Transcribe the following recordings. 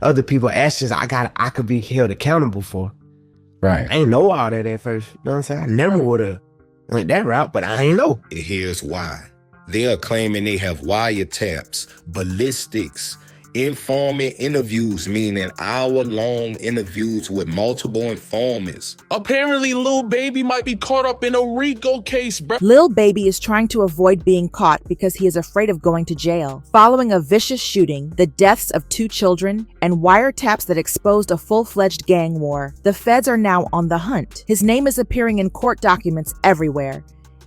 other people's actions I could be held accountable for. Right. I ain't know all that at first. You know what I'm saying? I never would have went that route, but I ain't know. Here's why. They are claiming they have wiretaps, ballistics, informant interviews, meaning hour-long interviews with multiple informants. Apparently, Lil Baby might be caught up in a RICO case, bro. Lil Baby is trying to avoid being caught because he is afraid of going to jail. Following a vicious shooting, the deaths of 2 children, and wiretaps that exposed a full-fledged gang war, the feds are now on the hunt. His name is appearing in court documents everywhere,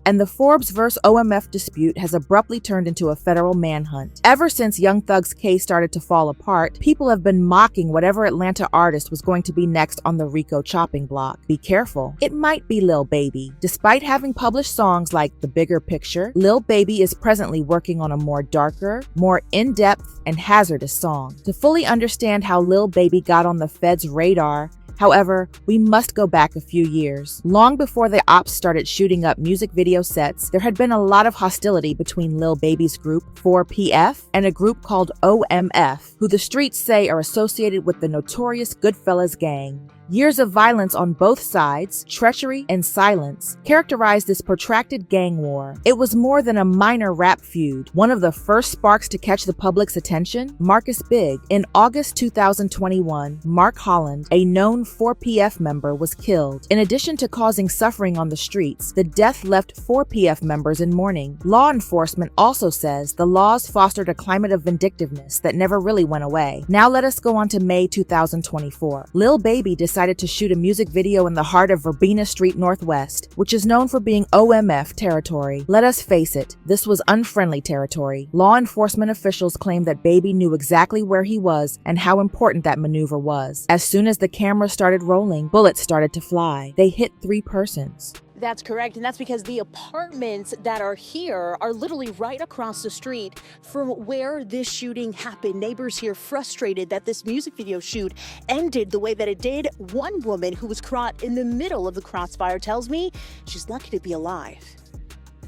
and the Forbes vs. OMF dispute has abruptly turned into a federal manhunt. Ever since Young Thug's case started to fall apart, people have been mocking whatever Atlanta artist was going to be next on the RICO chopping block. Be careful, it might be Lil Baby. Despite having published songs like The Bigger Picture, Lil Baby is presently working on a more darker, more in-depth, and hazardous song. To fully understand how Lil Baby got on the feds' radar, however, we must go back a few years. Long before the ops started shooting up music video sets, there had been a lot of hostility between Lil Baby's group, 4PF, and a group called OMF, who the streets say are associated with the notorious Goodfellas gang. Years of violence on both sides, treachery, and silence characterized this protracted gang war. It was more than a minor rap feud. One of the first sparks to catch the public's attention, Marcus Big. In August 2021, Mark Holland, a known 4PF member, was killed. In addition to causing suffering on the streets, the death left 4PF members in mourning. Law enforcement also says the laws fostered a climate of vindictiveness that never really went away. Now let us go on to May 2024. Lil Baby decided to shoot a music video in the heart of Verbena Street Northwest, which is known for being OMF territory. Let us face it, this was unfriendly territory. Law enforcement officials claim that Baby knew exactly where he was and how important that maneuver was. As soon as the camera started rolling, bullets started to fly. They hit 3 persons. That's correct, and that's because the apartments that are here are literally right across the street from where this shooting happened. Neighbors here frustrated that this music video shoot ended the way that it did. One woman who was caught in the middle of the crossfire tells me she's lucky to be alive.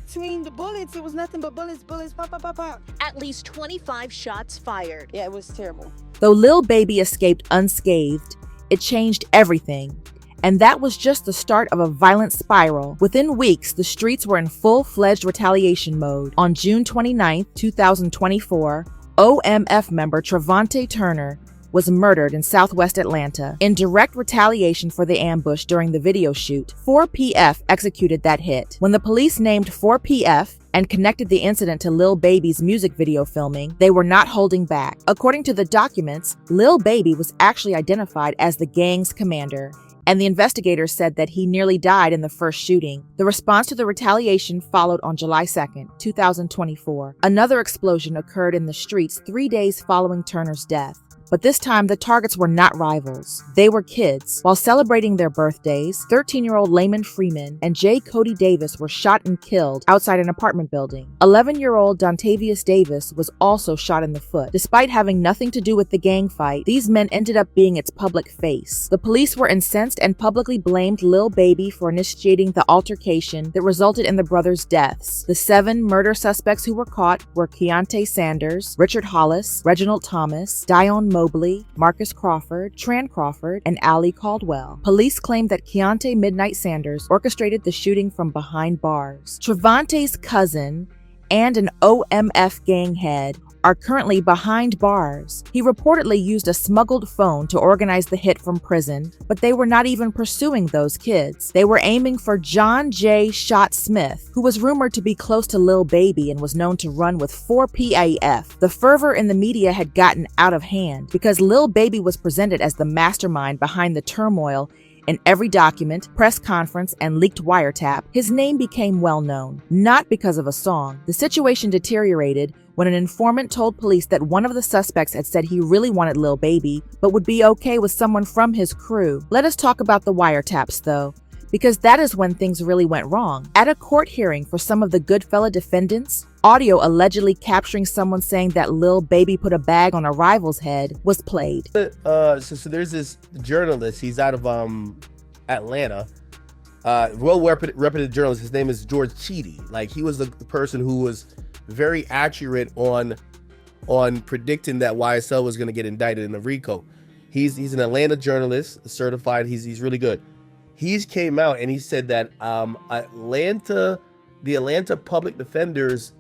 Between the bullets, it was nothing but bullets, pop, pop, pop, pop. At least 25 shots fired. Yeah, it was terrible. Though Lil Baby escaped unscathed, it changed everything. And that was just the start of a violent spiral. Within weeks, the streets were in full-fledged retaliation mode. On June 29, 2024, OMF member Trevante Turner was murdered in southwest Atlanta. In direct retaliation for the ambush during the video shoot, 4PF executed that hit. When the police named 4PF and connected the incident to Lil Baby's music video filming, they were not holding back. According to the documents, Lil Baby was actually identified as the gang's commander, and the investigators said that he nearly died in the first shooting. The response to the retaliation followed on July 2nd, 2024. Another explosion occurred in the streets 3 days following Turner's death. But this time, the targets were not rivals. They were kids. While celebrating their birthdays, 13-year-old Layman Freeman and J. Cody Davis were shot and killed outside an apartment building. 11-year-old Dontavius Davis was also shot in the foot. Despite having nothing to do with the gang fight, these men ended up being its public face. The police were incensed and publicly blamed Lil Baby for initiating the altercation that resulted in the brothers' deaths. The 7 murder suspects who were caught were Keontae Sanders, Richard Hollis, Reginald Thomas, Dione Mobley, Marcus Crawford, Tran Crawford, and Ali Caldwell. Police claimed that Keontae Midnight Sanders orchestrated the shooting from behind bars. Trevante's cousin and an OMF gang head are currently behind bars. He reportedly used a smuggled phone to organize the hit from prison, but they were not even pursuing those kids. They were aiming for John J. Shot Smith, who was rumored to be close to Lil Baby and was known to run with 4PAF. The fervor in the media had gotten out of hand because Lil Baby was presented as the mastermind behind the turmoil. In every document, press conference, and leaked wiretap, his name became well known, not because of a song. The situation deteriorated when an informant told police that one of the suspects had said he really wanted Lil Baby, but would be okay with someone from his crew. Let us talk about the wiretaps, though, because that is when things really went wrong. At a court hearing for some of the Goodfella defendants, audio allegedly capturing someone saying that Lil Baby put a bag on a rival's head was played. So there's this journalist. He's out of Atlanta. Well-reputed journalist. His name is George Cheedy. Like, he was the person who was very accurate on on predicting that YSL was going to get indicted in the RICO. He's an Atlanta journalist, certified. He's really good. He's came out and he said that the Atlanta Public Defenders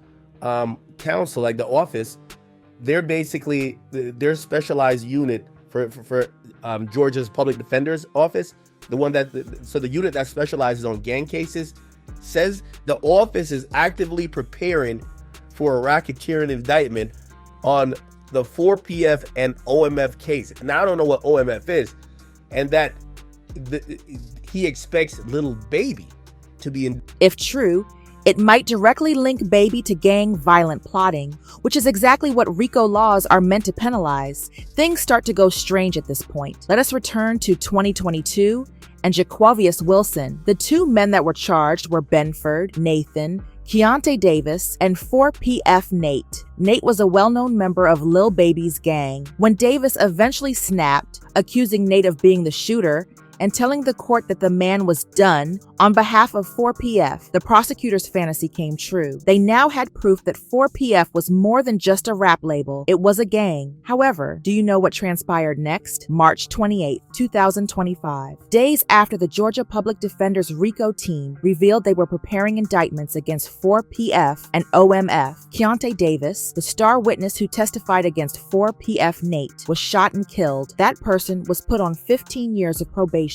Council, like the office, they're basically their specialized unit for Georgia's Public Defender's Office, the unit that specializes on gang cases, says the office is actively preparing for a racketeering indictment on the 4PF and OMF case. Now I don't know what OMF is, and that he expects Lil Baby to be in. If true, it might directly link Baby to gang violent plotting, which is exactly what RICO laws are meant to penalize. Things start to go strange at this point. Let us return to 2022 and Jaquavius Wilson. The two men that were charged were Benford, Nathan, Keontae Davis, and 4PF Nate. Nate was a well-known member of Lil Baby's gang. When Davis eventually snapped, accusing Nate of being the shooter, and telling the court that the man was done on behalf of 4PF, the prosecutor's fantasy came true. They now had proof that 4PF was more than just a rap label. It was a gang. However, do you know what transpired next? March 28, 2025. Days after the Georgia Public Defender's RICO team revealed they were preparing indictments against 4PF and OMF, Keontae Davis, the star witness who testified against 4PF Nate, was shot and killed. That person was put on 15 years of probation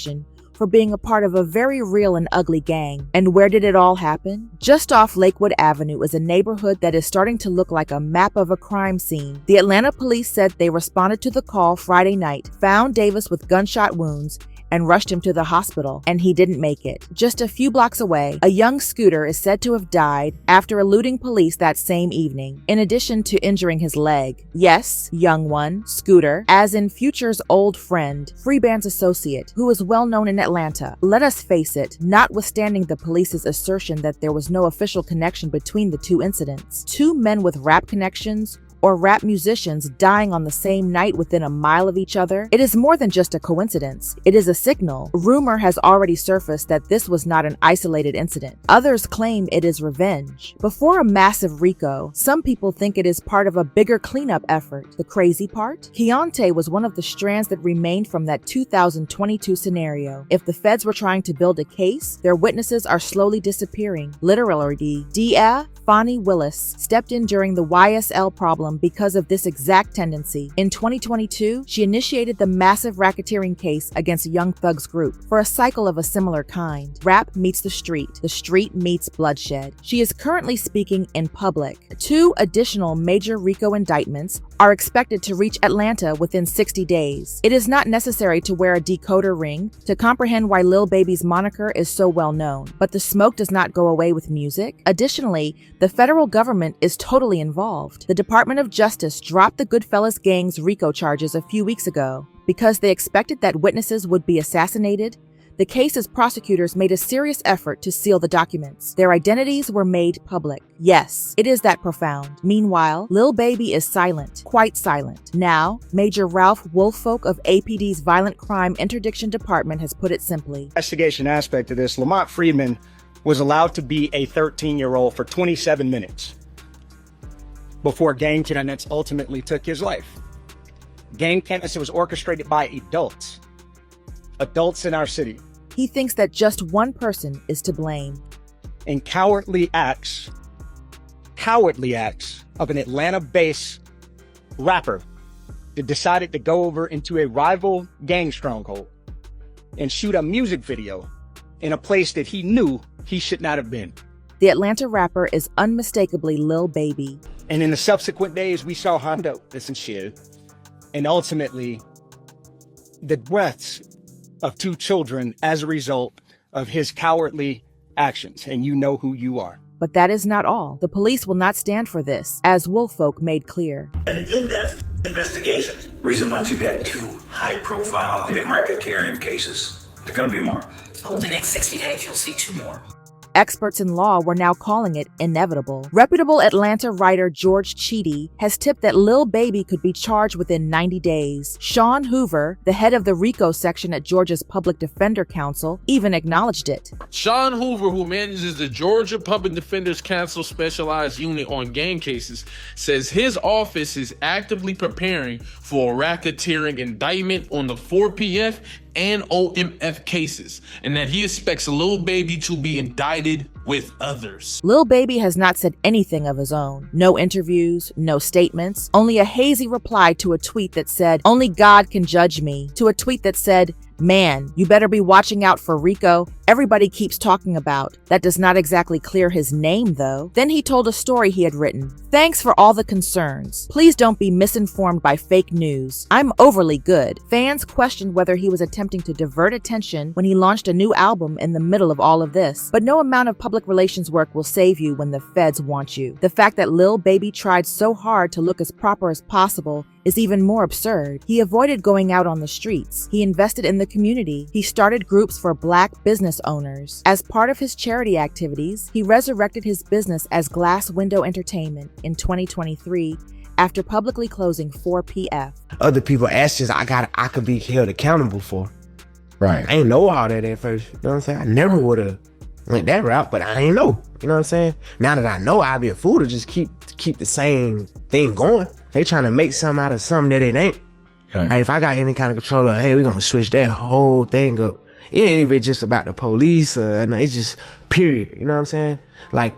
for being a part of a very real and ugly gang. And where did it all happen? Just off Lakewood Avenue is a neighborhood that is starting to look like a map of a crime scene. The Atlanta police said they responded to the call Friday night, found Davis with gunshot wounds, and rushed him to the hospital, and he didn't make it. Just a few blocks away, a young Scooter is said to have died after eluding police that same evening, in addition to injuring his leg. Yes, young one, Scooter, as in Future's old friend, Freeband's associate, who is well known in Atlanta. Let us face it, notwithstanding the police's assertion that there was no official connection between the two incidents, two men with rap connections or rap musicians dying on the same night within a mile of each other, it is more than just a coincidence. It is a signal. Rumor has already surfaced that this was not an isolated incident. Others claim it is revenge. Before a massive RICO, some people think it is part of a bigger cleanup effort. The crazy part? Keontae was one of the strands that remained from that 2022 scenario. If the feds were trying to build a case, their witnesses are slowly disappearing. Literally, Dia Fani Willis stepped in during the YSL problem because of this exact tendency. In 2022, she initiated the massive racketeering case against Young Thug's group for a cycle of a similar kind. Rap meets the street meets bloodshed. She is currently speaking in public. 2 additional major RICO indictments are expected to reach Atlanta within 60 days. It is not necessary to wear a decoder ring to comprehend why Lil Baby's moniker is so well known, but the smoke does not go away with music. Additionally, the federal government is totally involved. The Department of Justice dropped the Goodfellas gang's RICO charges a few weeks ago because they expected that witnesses would be assassinated. The case's prosecutors made a serious effort to seal the documents. Their identities were made public. Yes, it is that profound. Meanwhile, Lil Baby is silent, quite silent. Now, Major Ralph Woolfolk of APD's Violent Crime Interdiction Department has put it simply. Investigation aspect of this, Lamont Freeman was allowed to be a 13-year-old for 27 minutes before gang tenants ultimately took his life. Gang tenants was orchestrated by adults in our city. He thinks that just one person is to blame. And cowardly acts of an Atlanta-based rapper that decided to go over into a rival gang stronghold and shoot a music video in a place that he knew he should not have been. The Atlanta rapper is unmistakably Lil Baby. And in the subsequent days, we saw Hondo, this and shit, and ultimately the deaths of 2 children as a result of his cowardly actions. And you know who you are. But that is not all. The police will not stand for this, as Woolfolk made clear. An in-depth investigation. Reason why you've had 2 high-profile big market carrying cases. There are going to be more. Over the next 60 days, you'll see 2 more. Experts in law were now calling it inevitable. Reputable Atlanta writer George Chidi has tipped that Lil Baby could be charged within 90 days. Sean Hoover, the head of the RICO section at Georgia's Public Defender Council, even acknowledged it. Sean Hoover, who manages the Georgia Public Defenders Council specialized unit on gang cases, says his office is actively preparing for a racketeering indictment on the 4PF and OMF cases, and that he expects Lil Baby to be indicted with others. Lil Baby has not said anything of his own. No interviews, no statements, only a hazy reply to a tweet that said, "Only God can judge me," to a tweet that said, "Man, you better be watching out for RICO. Everybody keeps talking about." That does not exactly clear his name, though. Then he told a story he had written. "Thanks for all the concerns. Please don't be misinformed by fake news. I'm overly good." Fans questioned whether he was attempting to divert attention when he launched a new album in the middle of all of this. But no amount of public relations work will save you when the feds want you. The fact that Lil Baby tried so hard to look as proper as possible is even more absurd. He avoided going out on the streets. He invested in the community. He started groups for Black business owners. As part of his charity activities, he resurrected his business as Glass Window Entertainment in 2023 after publicly closing 4PF. Other people actions I could be held accountable for. Right. I ain't know all that at first. You know what I'm saying? I never would have went that route, but I ain't know. You know what I'm saying? Now that I know, I'd be a fool to just keep the same thing going. They trying to make something out of something that it ain't. Okay. Like if I got any kind of control of, hey, we're gonna switch that whole thing up. It ain't even just about the police. No, it's just period. You know what I'm saying? Like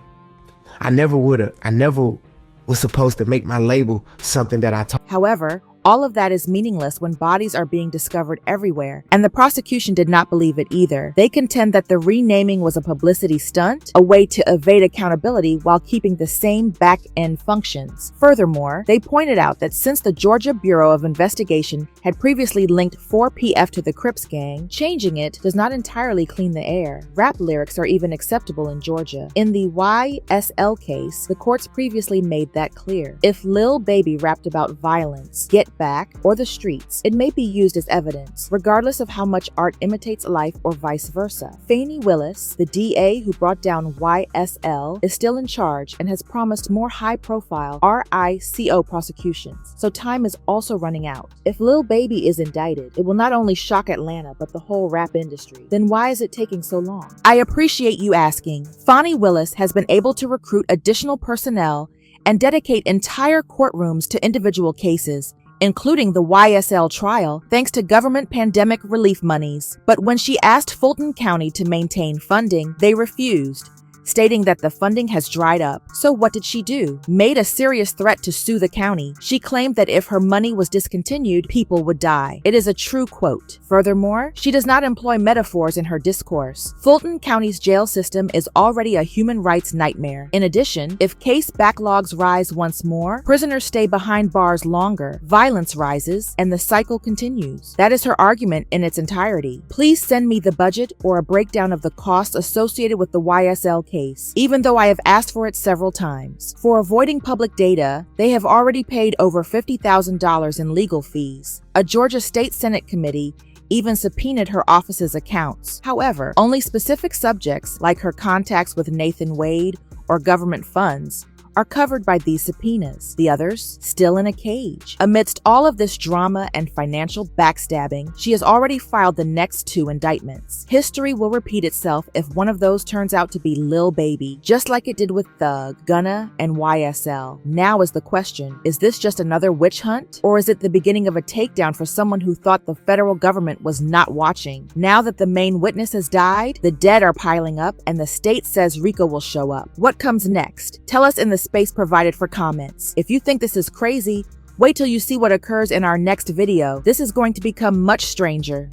I never was supposed to make my label something that I talk. However, all of that is meaningless when bodies are being discovered everywhere, and the prosecution did not believe it either. They contend that the renaming was a publicity stunt, a way to evade accountability while keeping the same back-end functions. Furthermore, they pointed out that since the Georgia Bureau of Investigation had previously linked 4PF to the Crips gang, changing it does not entirely clean the air. Rap lyrics are even acceptable in Georgia. In the YSL case, the courts previously made that clear. If Lil Baby rapped about violence, get back, or the streets, it may be used as evidence, regardless of how much art imitates life or vice versa. Fani Willis, the DA who brought down YSL, is still in charge and has promised more high-profile RICO prosecutions, so time is also running out. If Lil Baby is indicted, it will not only shock Atlanta, but the whole rap industry. Then why is it taking so long? I appreciate you asking. Fani Willis has been able to recruit additional personnel and dedicate entire courtrooms to individual cases, including the YSL trial, thanks to government pandemic relief monies. But when she asked Fulton County to maintain funding, they refused, stating that the funding has dried up. So what did she do? Made a serious threat to sue the county. She claimed that if her money was discontinued, people would die. It is a true quote. Furthermore, she does not employ metaphors in her discourse. Fulton County's jail system is already a human rights nightmare. In addition, if case backlogs rise once more, prisoners stay behind bars longer, violence rises, and the cycle continues. That is her argument in its entirety. Please send me the budget or a breakdown of the costs associated with the YSL case, even though I have asked for it several times. For avoiding public data, they have already paid over $50,000 in legal fees. A Georgia State Senate committee even subpoenaed her office's accounts. However, only specific subjects like her contacts with Nathan Wade or government funds are covered by these subpoenas, the others still in a cage. Amidst all of this drama and financial backstabbing, she has already filed the next 2 indictments. History will repeat itself if one of those turns out to be Lil Baby, just like it did with Thug, Gunna, and YSL. Now is the question, is this just another witch hunt? Or is it the beginning of a takedown for someone who thought the federal government was not watching? Now that the main witness has died, the dead are piling up, and the state says RICO will show up. What comes next? Tell us in the space provided for comments. If you think this is crazy, wait till you see what occurs in our next video. This is going to become much stranger.